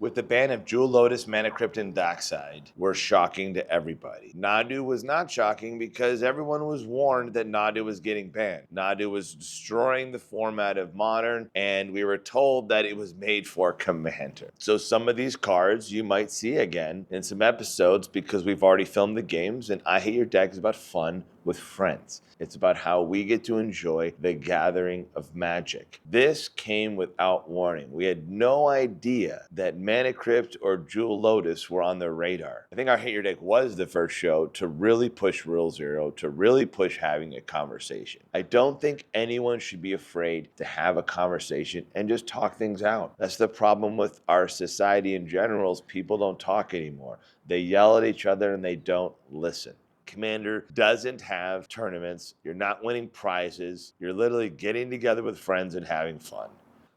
With the ban of Jewel Lotus, Mana Crypt, and Dockside were shocking to everybody. Nadu was not shocking because everyone was warned that Nadu was getting banned. Nadu was destroying the format of Modern, and we were told that it was made for Commander. So some of these cards you might see again in some episodes because we've already filmed the games, and I Hate Your Deck is about fun with friends. It's about how we get to enjoy the gathering of Magic. This came without warning. We had no idea that Mana Crypt or Jewel Lotus were on the radar. I think Our Hate Your Deck was the first show to really push Rule Zero, to really push having a conversation. I don't think anyone should be afraid to have a conversation and just talk things out. That's the problem with our society in general is people don't talk anymore. They yell at each other and they don't listen. Commander doesn't have tournaments. You're not winning prizes. You're literally getting together with friends and having fun.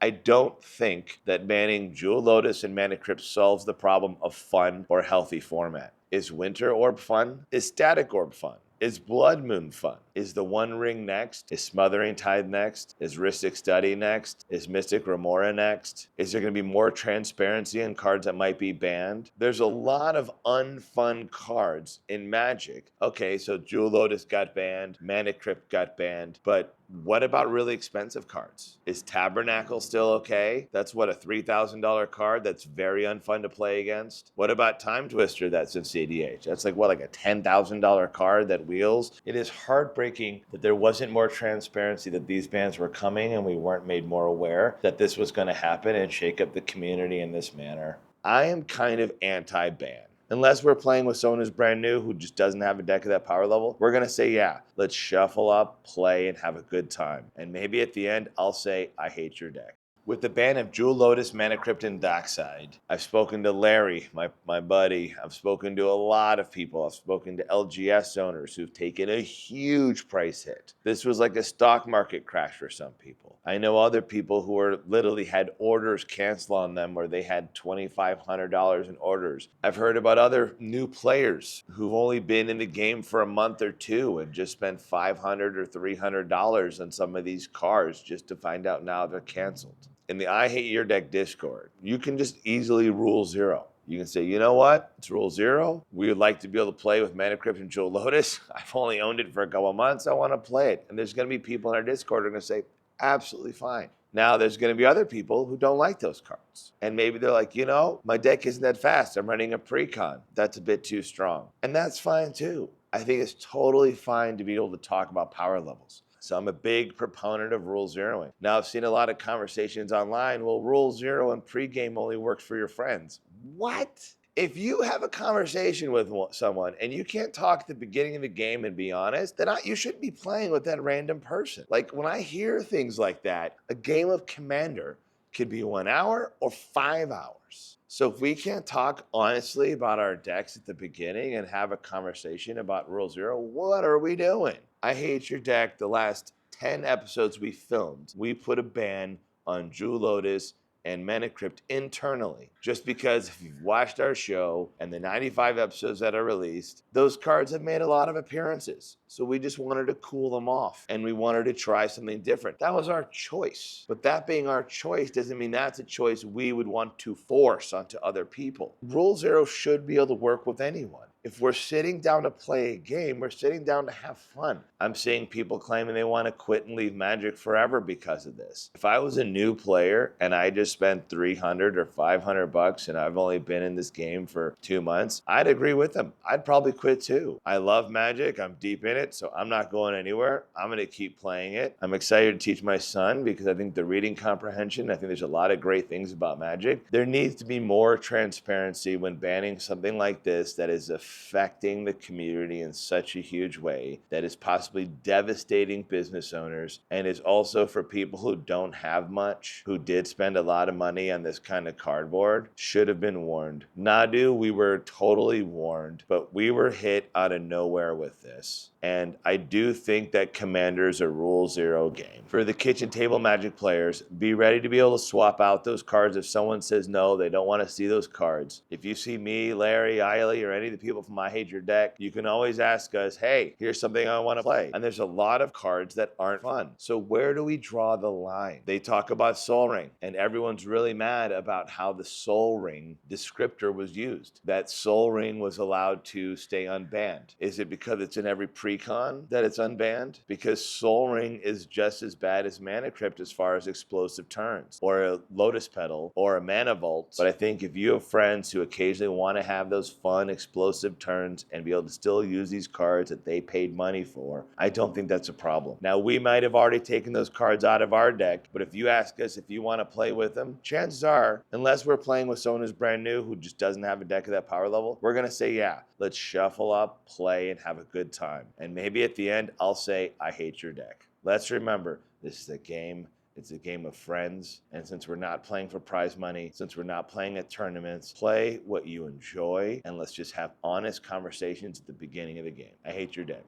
I don't think that banning Jewel Lotus and Mana Crypt solves the problem of fun or healthy format. Is Winter Orb fun? Is Static Orb fun? Is Blood Moon fun? Is the One Ring next? Is Smothering Tide next? Is Rhystic Study next? Is Mystic Remora next? Is there going to be more transparency in cards that might be banned? There's a lot of unfun cards in Magic. Okay, so Jewel Lotus got banned, Mana Crypt got banned, but what about really expensive cards? Is Tabernacle still okay? That's what, a $3,000 card that's very unfun to play against? What about Time Twister that's in CDH? That's like a $10,000 card that wheels? It is heartbreaking that there wasn't more transparency that these bans were coming and we weren't made more aware that this was going to happen and shake up the community in this manner. I am kind of anti-ban. Unless we're playing with someone who's brand new who just doesn't have a deck of that power level, we're going to say, yeah, let's shuffle up, play, and have a good time. And maybe at the end, I'll say, I hate your deck. With the ban of Jewel Lotus, Mana Crypt, and Dockside, I've spoken to Larry, my buddy. I've spoken to a lot of people. I've spoken to LGS owners who've taken a huge price hit. This was like a stock market crash for some people. I know other people who were literally had orders cancel on them where they had $2,500 in orders. I've heard about other new players who've only been in the game for a month or two and just spent $500 or $300 on some of these cards just to find out now they're canceled. In the I Hate Your Deck Discord, you can just easily rule zero. You can say, you know what? It's rule zero. We would like to be able to play with Mana Crypt and Jewel Lotus. I've only owned it for a couple of months. I want to play it. And there's going to be people in our Discord who are going to say, absolutely fine. Now, there's going to be other people who don't like those cards. And maybe they're like, my deck isn't that fast. I'm running a precon. That's a bit too strong. And that's fine too. I think it's totally fine to be able to talk about power levels. So I'm a big proponent of rule zeroing. Now, I've seen a lot of conversations online. Well, rule zero and pregame only works for your friends. What? If you have a conversation with someone and you can't talk at the beginning of the game and be honest, then you shouldn't be playing with that random person. Like when I hear things like that, a game of Commander could be 1 hour or 5 hours. So if we can't talk honestly about our decks at the beginning and have a conversation about Rule Zero, what are we doing? I Hate Your Deck, the last 10 episodes we filmed, we put a ban on Jewel Lotus and Mana Crypt internally. Just because if you've watched our show and the 95 episodes that are released, those cards have made a lot of appearances. So we just wanted to cool them off and we wanted to try something different. That was our choice. But that being our choice doesn't mean that's a choice we would want to force onto other people. Rule Zero should be able to work with anyone. If we're sitting down to play a game, we're sitting down to have fun. I'm seeing people claiming they want to quit and leave Magic forever because of this. If I was a new player and I just spent $300 or $500 and I've only been in this game for 2 months, I'd agree with them. I'd probably quit too. I love Magic. I'm deep in it, so I'm not going anywhere. I'm going to keep playing it. I'm excited to teach my son because I think the reading comprehension, I think there's a lot of great things about Magic. There needs to be more transparency when banning something like this that is affecting the community in such a huge way that is possibly devastating business owners and is also for people who don't have much, who did spend a lot of money on this kind of cardboard, should have been warned. Nadu, we were totally warned, but we were hit out of nowhere with this. And I do think that Commander is a Rule Zero game. For the kitchen table Magic players, be ready to be able to swap out those cards if someone says no, they don't want to see those cards. If you see me, Larry, Eiley, or any of the people from I Hate Your Deck, you can always ask us, hey, here's something I want to play. And there's a lot of cards that aren't fun. So where do we draw the line? They talk about Sol Ring, and everyone's really mad about how the Sol Ring descriptor was used. That Sol Ring was allowed to stay unbanned. Is it because it's in every precon that it's unbanned? Because Sol Ring is just as bad as Mana Crypt as far as explosive turns, or a Lotus Petal, or a Mana Vault. But I think if you have friends who occasionally want to have those fun explosive turns and be able to still use these cards that they paid money for, I don't think that's a problem. Now, we might have already taken those cards out of our deck, but if you ask us if you want to play with them, chances are, unless we're playing with someone who's brand new who just doesn't have a deck of that power level, we're going to say, yeah, let's shuffle up, play, and have a good time. And maybe at the end, I'll say, I hate your deck. Let's remember, this is a game. It's a game of friends. And since we're not playing for prize money, since we're not playing at tournaments, play what you enjoy, and let's just have honest conversations at the beginning of the game. I hate your deck.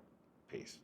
Peace.